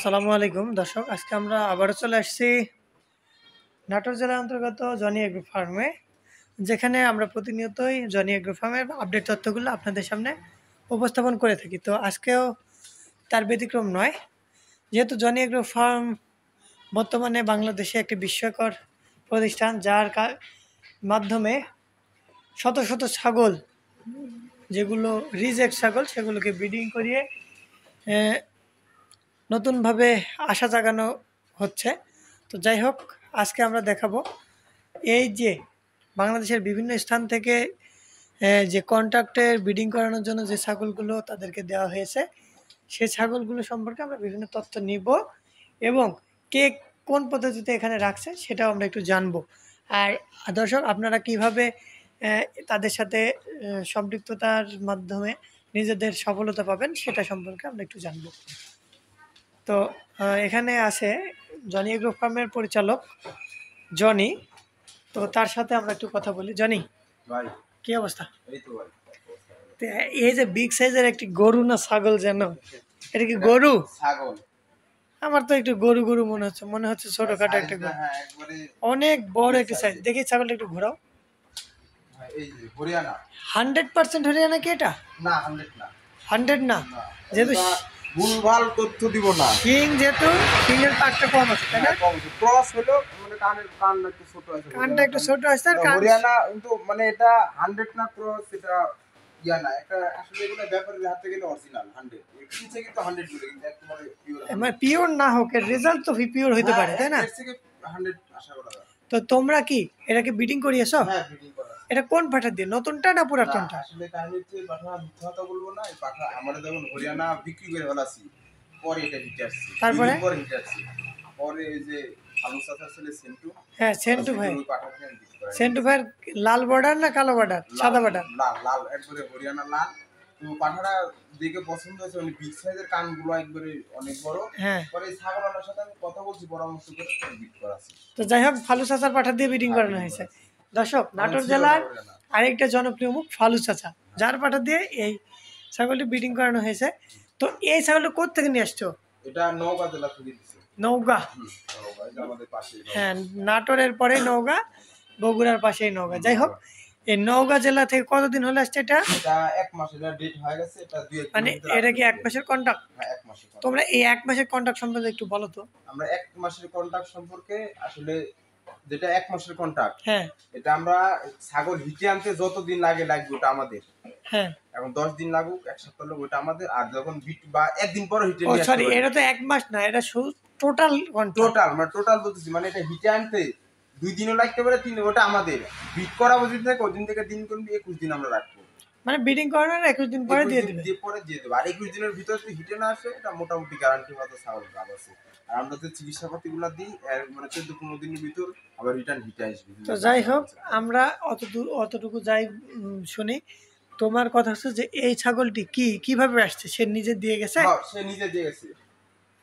আসসালামু আলাইকুম দর্শক, আজকে আমরা আবারও চলে আসছি নাটোর জেলার অন্তর্গত জনি এগ্রো ফার্মে, যেখানে আমরা প্রতিনিয়তই জনি এগ্রো ফার্মের আপডেট তথ্যগুলো আপনাদের সামনে উপস্থাপন করে থাকি। তো আজকেও তার ব্যতিক্রম নয়, যেহেতু জনি এগ্রো ফার্ম বর্তমানে বাংলাদেশে একটি বিস্ময়কর প্রতিষ্ঠান, যার মাধ্যমে শত শত ছাগল, যেগুলো রিজেক্ট ছাগল, সেগুলোকে ব্রিডিং করিয়ে নতুনভাবে আশা জাগানো হচ্ছে। তো যাই হোক, আজকে আমরা দেখাবো এই যে বাংলাদেশের বিভিন্ন স্থান থেকে যে কন্ট্রাক্টে ব্রিডিং করানোর জন্য যে ছাগলগুলো তাদেরকে দেওয়া হয়েছে, সেই ছাগলগুলো সম্পর্কে আমরা বিভিন্ন তথ্য নিব এবং কে কোন পদ্ধতিতে এখানে রাখছে সেটাও আমরা একটু জানবো। আর দর্শক, আপনারা কিভাবে তাদের সাথে সম্পৃক্ততার মাধ্যমে নিজেদের সফলতা পাবেন সেটা সম্পর্কে আমরা একটু জানবো। তো এখানে আছে জনি এগ্রো ফার্মের পরিচালক জনি। তো তার সাথে আমরা একটু কথা বলি। জনি ভাই, কি অবস্থা? এই তো ভাই। তো এই যে বিগ সাইজের একটি গরু না ছাগল যেন, এটা কি গরু? ছাগল। আমার তো একটু গরু গরু মনে হচ্ছে ছোটখাটো একটা গরু। হ্যাঁ, একবারে অনেক বড় একটা সাইজ। দেখি ছাগলটা একটু ঘোরাও। এই যে হরিয়ানা। 100% হরিয়ানা কি এটা? না, 100 না। 100 না, যেহেতু ভুলভাল তথ্য দিব না। যেহেতু সিংয়ের পাটটা কম আছে, তাই না? ক্রস হলো, মানে কান একটু ছোট আছে। কানটা একটু ছোট আছে আর হরিয়ানা কিন্তু মানে এটা 100 না, ক্রস এটা ইয়া না। এটা আসলে এগুলো ব্যাপারের হাতে গেলে অরিজিনাল 100। কিনছে কিন্তু 100 বলে, কিন্তু একেবারে পিওর। মানে পিওর না হোক, এর রেজাল্ট তো পিওর হতে পারে, তাই না? এর থেকে 100 আশা করা যায়। তো তোমরা কি এটাকে ব্রিডিং করিয়েছো? হ্যাঁ, ব্রিডিং করা। এটা কোন পাঠা দিয়ে, নতুনটা না পুরাতনটা? আসলে কারণ হচ্ছে পাঠা মিথ্যা কথা বলবো না। এই পাঠা আমরা যখন হরিয়ানা বিক্রি করে ফেলাছি, পরে এটা হিটে আসছে। তারপরে পরে হিটে আসছে, পরে এই যে আলু চাষা ছিল সেন্টু। হ্যাঁ, সেন্টু ভাই। ওই পাঠাকে আমি বিক্রি করা। সেন্টু ভাই লাল বর্ডার না কালো বর্ডার, সাদা বর্ডার? লাল লাল, একবারে হরিয়ানা লাল। তো পাঠাটা দেখে পছন্দ হয়েছে, মানে বিগ সাইজের কানগুলো একবারে অনেক বড়। হ্যাঁ, পরে এই ছাগলওয়ালার সাথে আমি কথা বলছি, পরামর্শ করে বিক্রি করা আছে। তো যাই হোক, ফালু চাচার পাঠা দিয়ে ব্রিডিং করানো হয়েছে। দর্শক, নাটোর জেলার আরেকটা জনপ্রিয় মুখ ফালু চাচা, যার পাঠা দিয়ে এই ছাগলটি ব্রিডিং করানো হয়েছে। তো এই ছাগলটা কোথা থেকে নিয়ে আসছো? এটা নওগাঁ জেলা থেকে দিচ্ছে। নওগাঁ? আমাদের পাশে। হ্যাঁ, নাটোরের পরে নওগাঁ, বগুড়ার পাশেই নওগাঁ। যাই হোক, এই নওগাঁ জেলা থেকে কতদিন হলে আসছে এটা? এটা 1 মাস, এটা ডেট হয়ে গেছে। এটা 2-1 মানে এটা কি 1 মাসের কন্ট্রাক্ট? হ্যাঁ, 1 মাসের। তোমরা এই 1 মাসের কন্ট্রাক্ট সম্পর্কে একটু বলো তো। আমরা 1 মাসের কন্ট্রাক্ট সম্পর্কে আসলে, যেটা 1 মাসের কন্ট্রাক্ট, হ্যাঁ, এটা আমরা ছাগল হিটে আনতে যতদিন লাগবে ওটা আমাদের। হ্যাঁ, এখন 10 দিন লাগুক, 1 সপ্তাহ লাগুক, ওটা আমাদের। আর যখন হিট বা 1 দিন পরে হিটে ও নিয়ে আসতে সরি, পারি। এটা তো 1 মাস না, এটা টোটাল কন্ট্রাক্ট। টোটাল বলতেছি, মানে এটা হিটে আনতে 2 দিনও লাগতে পারে, 3, ওটা আমাদের। হিট করা ওই দিন থেকে, ওই দিন থেকে দিন করবি 21 দিন আমরা রাখবো। মানে ব্রিডিং করানোর 21 দিন পরে দিয়ে দিবে। পরে দিয়ে দেবো। আর 21 দিনের ভিতরে যদি হিটে না আসে, এটা মোটামুটি গ্যারান্টি মতো ছাগল গাব আছে। আর আমরা যে চিকিৎসাপাতিগুলো দিই, মানে 14-15 দিনের ভিতর আবার রিটার্ন হিটে আসবে। তো যাই হোক, আমরা অতটুকু যাই শুনি। তোমার কথা হচ্ছে যে এই ছাগলটি কিভাবে আসছে? সে নিজে দিয়ে গেছে? হ্যাঁ, সে নিজে দিয়ে গেছে,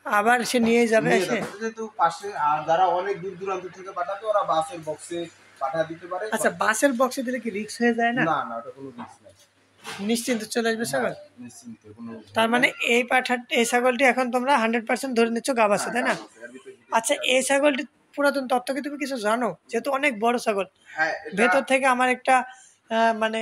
আবার সে নিয়ে যাবে এসে? যেহেতু পাশে, আর যারা অনেক দূর দূরান্ত থেকে পাঠাবে, ওরা বাসের বক্সে পাঠা দিতে পারে। আচ্ছা, বাসের বক্সে দিলে কি রিস্ক হয়ে যায় না? না না, ওটা কোনো রিস্ক নাই, নিশ্চিন্ত চলে আসবে ছাগল। নিশ্চিন্ত কোনো। তার মানে এই ছাগলটি এখন তোমরা 100% ধরে নিচ্ছ গাব আছে, তাই না? আচ্ছা, এই ছাগলটি পুরাতন তথ্য কি তুমি কিছু জানো? যেহেতু অনেক বড় ছাগল, হ্যাঁ, ভেতর থেকে আমার একটা মানে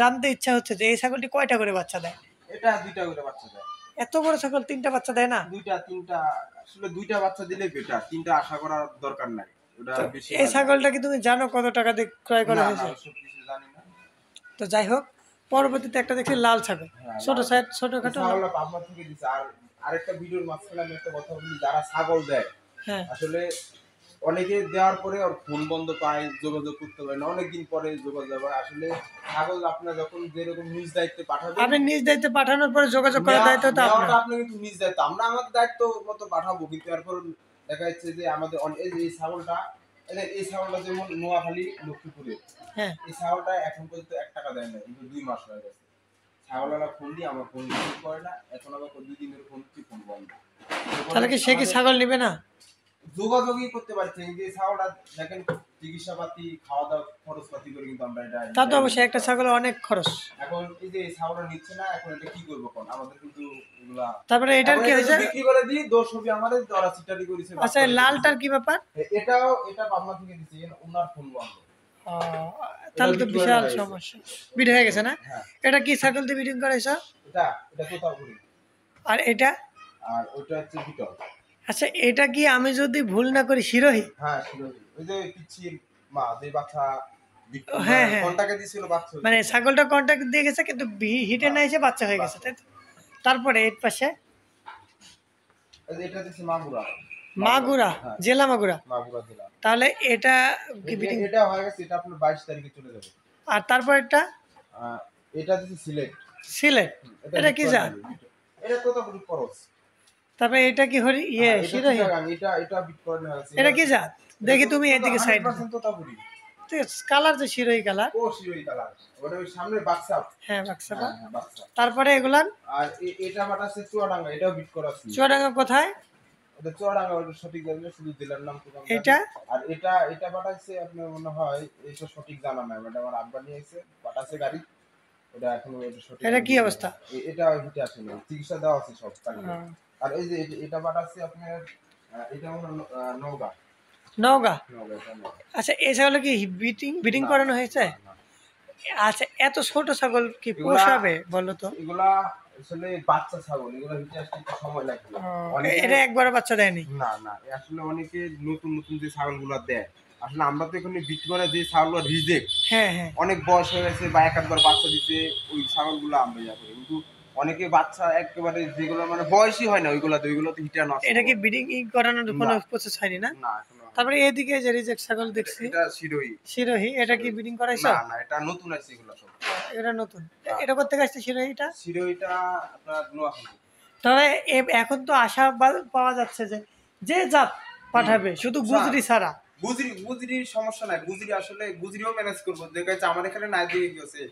জানতে ইচ্ছা হচ্ছে যে এই ছাগলটি কয়টা করে বাচ্চা দেয়? এটা 2টা করে বাচ্চা দেয়। এত বড় ছাগল 3টা বাচ্চা দেয় না? 2টা 3টা, আসলে 2টা বাচ্চা দিলে বেটার, 3টা আশা করার দরকার নাই। ওটা বেশি। এই ছাগলটা কি তুমি জানো কত টাকা দিয়ে ক্রয় করা হয়েছে? সব কিছু জানি না। তো যাই হোক, পরবর্তীতে একটা দেখছি লাল ছাগল, ছোটখাটো। ছাগলটা পাবনা থেকে দিছে। আর আরেকটা ভিডিওর মাঝখানে আমি একটা কথা বলি, যারা ছাগল দেয়, হ্যাঁ, আসলে অনেকে দেওয়ার পরে ওর ফোন বন্ধ পায়, যোগাযোগ করতে পারে না, অনেকদিন পরে যোগাযোগ হয়। আসলে ছাগল আপনার যখন যেরকম নিজ দায়িত্বে পাঠাবেন, আপনি নিজ দায়িত্বে পাঠানোর পরে যোগাযোগ করার দায়িত্ব তো আপনার। আপনি কিন্তু নিজ দায়িত্ব, আমরা আমাদের দায়িত্ব মতো পাঠাবো। কিন্তু এরপর দেখা যাচ্ছে যে আমাদের এই ছাগলটা, এই ছাগলটা যেমন নোয়াখালী লক্ষ্মীপুরে, হ্যাঁ, এই ছাগলটা এখন পর্যন্ত 1 টাকা দেয় না, কিন্তু 2 মাস হয়ে গেছে। ছাগলওয়ালা ফোন দিয়ে আমার ফোন রিসিভ করে না, এখন আবার 2 দিন ধরে ফোন দিচ্ছি, ফোন বন্ধ। তাহলে কি সে কি ছাগল নেবে না? যোগাযোগই করতে পারছে যে ছাগলটা দেখেন চিকিৎসাপাতি, খাওয়া দাওয়া খরচপাতি করে কিন্তু আমরা এটা তা তো অবশ্যই, একটা ছাগলের অনেক খরচ। এখন এই যে ছাগলটা নিচ্ছে না, এখন এটা কি করবো কোন আমাদের কিন্তু এগুলা তারপরে এটার এখন কি এটা হয়েছে? যদি বিক্রি করে দিই দোষ হবে আমাদের, যারা চিটারি করেছে আচ্ছা, এই লালটার কি ব্যাপার? এটা পাবনা থেকে দিচ্ছি, ওনার ফোন বন্ধ। তাহলে তো এটা বিশাল বিক্রি হয়ে সমস্যা, বিট হয়ে গেছে না? হ্যাঁ, এটা কি ছাগল দিয়ে ব্রিডিং করাইছো? এটা কোথাও করি। আর এটা? আর ওটা হচ্ছে বিটল। আচ্ছা, এটা কি আমি যদি ভুল না করি শিরোহী? হ্যাঁ শিরোহী, ওই যে পিচ্ছির মা যে বাচ্চা হ্যাঁ হ্যাঁ, কোনটাকে দিছিল বাচ্চা মানে ছাগলটা কন্টাক্ট দিয়ে গেছে কিন্তু হিটে না এসে বাচ্চা হয়ে গেছে, তাই তো? তারপরে এর পাশে এটা দিছে মাগুরা। মাগুরা, হ্যাঁ, জেলা মাগুরা। মাগুরা জেলা। তাহলে এটা কি ব্রিডিং? এটা হয়ে গেছে, এটা আপনার 22 তারিখে চলে যাবে। আর তারপর এটা? এটা দিছে সিলেট। সিলেট, এটা কি জাত? এটা কত বড় খরচ। তারপরে এটা কি হরি শিরোহী? এটা বিট করানো হয়েছে। এটা কি জাত? দেখি তুমি এদিকে সাইড। 100% তোতাপুরি। ঠিক আছে, কালার তো শিরোহী কালার। ও শিরোহী কালার। ওটা ওই সামনে বাক্সা। হ্যাঁ, বাক্সা। হ্যাঁ বাক্সা। তারপরে এগুলান? আর এটা বাটাছে চুয়াডাঙ্গা, এটাও বিট করা আছে। চুয়াডাঙ্গা কোথায়? এটা চুয়াডাঙ্গা, ওটা সঠিক জানি না, শুধু জেলার নাম তো জানি। এটা? আর এটা বাটাছে আপনার মনে হয় এটা সঠিক জানা নাই, এটা আমার আব্বা নিয়ে এসে বাটাছে গাড়ি। এটা এখনো এটা সঠিক। এটা কি অবস্থা? এটা হিটে আসে না, চিকিৎসা দেওয়া আছে সব কাজে। আর এই যে এটা বাটাছে আপনার, এটা হলো নওগাঁ। নওগাঁ? নওগাঁ। আচ্ছা, এই ছাগল কি ব্রিডিং করানো হয়েছে? আচ্ছা, এত ছোট ছাগল কি পোষাবে বলো তো? এগুলা আসলে বাচ্চা ছাগল, এগুলা হিটে আসতে একটু সময় লাগবে। এটা একবার বাচ্চা দেয়নি? না না, আসলে অনেকে নতুন নতুন যে ছাগলগুলা দেয়, আসলে আমরা তো এখানে বিক্রি করে যে ছাগলগুলো রিজেক্ট, হ্যাঁ হ্যাঁ, অনেক বয়স হয়ে গেছে বা একবার বাচ্চা দিতে, ওই ছাগলগুলো আমরা ইয়া করি। কিন্তু অনেকে বাচ্চা একেবারে যেগুলো মানে বয়সই হয় না, ওইগুলোতে হিটে নষ্ট। এটা কি ব্রিডিং করানোর কোনো প্রসেস হয়নি না? না এখনো। তারপরে এদিকে যে রিজেক্ট ছাগল দেখছি, এটা শিরোহী। শিরোহী, এটা কি ব্রিডিং করাইছো? না না, এটা নতুন আছে এগুলো সব। এটা নতুন। এটা করতে গেছে শিরোহীটা? শিরোহীটা আপনার নোয়াখালী। তবে এখন তো আশা পাওয়া যাচ্ছে যে যে জাত পাঠাবে শুধু গুজরি ছাড়া। গুজরির সমস্যা নাই, গুজরি আসলে গুজরিও ম্যানেজ করবো, দেখা যাচ্ছে আমার এখানে নাই দিয়ে গেছে,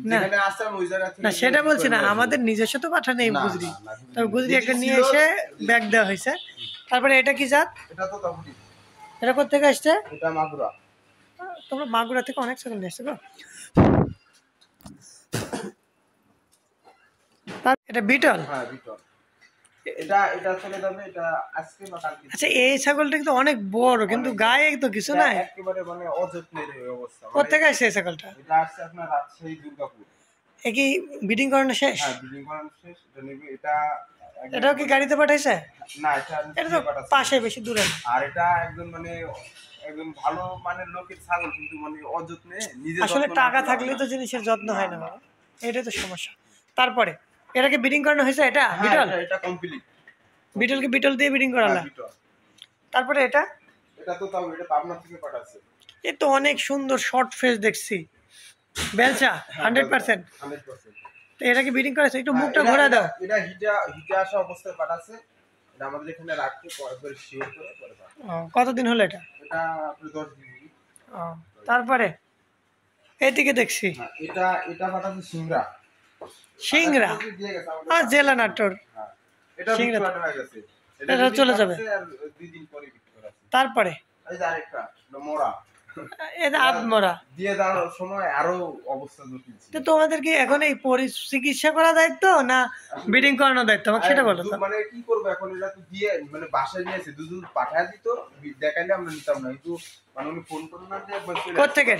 না যেখানে আসলাম ওই জায়গা থেকে। না, সেটা বলছি না, আমাদের নিজস্ব তো পাঠানো নেই গুজরি। তবে গুজরি একটা নিয়ে এসে ব্যাগ দেওয়া হয়েছে। তারপরে এটা কি জাত? এটা তো তাবুরি। এটা কোথেকে আসছে? এটা মাগুরা। তোমরা মাগুরা থেকে অনেক ছাগল নিয়ে আসছো গো। এটা বিটল? হ্যাঁ বিটল। এটা চলে যাবে, এটা আজকে বা কালকে। আচ্ছা, এই ছাগলটা কিন্তু অনেক বড়, কিন্তু গায়ে তো কিছু নাই। একেবারে মানে অযত্নের এই অবস্থা। কোথেকে আসছে এই ছাগলটা? এটা আসছে আপনার রাজশাহী দুর্গাপুর। এ কি ব্রিডিং করানো শেষ? হ্যাঁ ব্রিডিং করানো শেষ, এটা নেবে। এটাও কি গাড়িতে পাঠাইছে? না, এটা তো পাশে, বেশি দূরে। আর এটা একদম মানে একদম ভালো মানের লোকের ছাগল, কিন্তু মানে অযত্নে নিজে। আসলে টাকা থাকলে তো জিনিসের যত্ন হয় না বাবা, এটাই তো সমস্যা। তারপরে এটাকে ব্রিডিং করানো হয়েছে? এটা বিটল? এটা কমপ্লিট। বিটলকে বিটল দিয়ে ব্রিডিং করালা? তারপরে এটা? এটা তো তাও এটা পাবনা থেকে পাঠাচ্ছে। এ তো অনেক সুন্দর শর্ট ফেস দেখছি, বেলচা 100%। তো এটাকে ব্রিডিং করাছে? একটু মুখটা ঘোরা দাও। এটা হিটে আসা অবস্থায় পাঠাচ্ছে, এটা আমাদের এখানে রাখতে পরে শিওর করে পরে পাঠাচ্ছে। কতদিন হলো এটা? এটা আপনি 10 দিন। তারপরে এদিকে দেখছি এটা পাঠাচ্ছে সিংড়া। সিংড়া? আর জেলা নাটোর। এটা সিংড়া হয়ে গেছে, এটা চলে যাবে আর 2 দিন পরে বিক্রি করা আছে। তারপরে এই যে আরেকটা মোরা, এটা আদমরা দিয়ে দেওয়ার সময় আরো অবস্থা জটিল ছিল। তো তোমাদের কি এখন এই চিকিৎসা করা দায়িত্ব না ব্রিডিং করানোর দায়িত্ব, আমাকে সেটা বলো তো। মানে কি করবো এখন, এটা তো দিয়ে মানে বাসায় নিয়েছে, দুধ পাঠায় দিত, দেখাইলে আমরা নিতাম না, কিন্তু মানে উনি ফোন করে না যে কোথেকে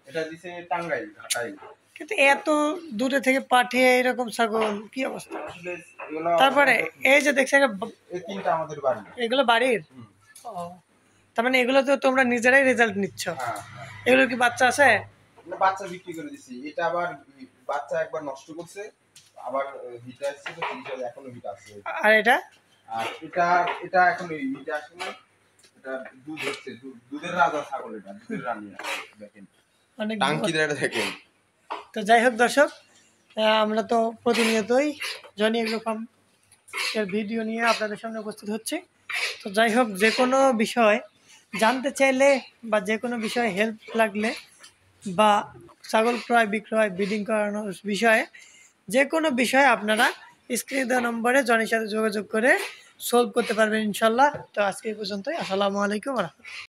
এটা দিছে টাঙ্গাইল ঢাকায়। কিন্তু এত দূরে থেকে পাঠিয়ে এরকম ছাগল, কি অবস্থা। আসলে তারপরে এই যে দেখছি এই তিনটা আমাদের বাড়ি, এগুলো বাড়ির। তার মানে এগুলো তো তোমরা নিজেরাই রেজাল্ট নিচ্ছ? এগুলো কি বাচ্চা আছে? বাচ্চা বিক্রি করে দিছি, এটা আবার বাচ্চা একবার নষ্ট করছে, আবার হিট আসছে, তো এখনো হিট আছে। আর এটা? আর এটা এখন হিট আসে না, এটা দুধ হচ্ছে, দুধের রাজা ছাগল, এটা দুধের রানী। দেখেন অনেক টাঙ্কিটা দেখেন। তো যাই হোক দর্শক, আমরা তো প্রতিনিয়তই জনি এগ্রো ফার্ম এর ভিডিও নিয়ে আপনাদের সামনে উপস্থিত হচ্ছে। তো যাই হোক, যে কোনো বিষয় জানতে চাইলে বা যে কোনো বিষয়ে হেল্প লাগলে বা ছাগল ক্রয় বিক্রয় ব্রিডিং করানোর বিষয়ে যে কোনো বিষয়ে আপনারা স্ক্রিনে দেওয়া নম্বরে জনির সাথে যোগাযোগ করে সলভ করতে পারবেন ইনশাল্লাহ। তো আজকে এই পর্যন্তই। আসসালামু আলাইকুম।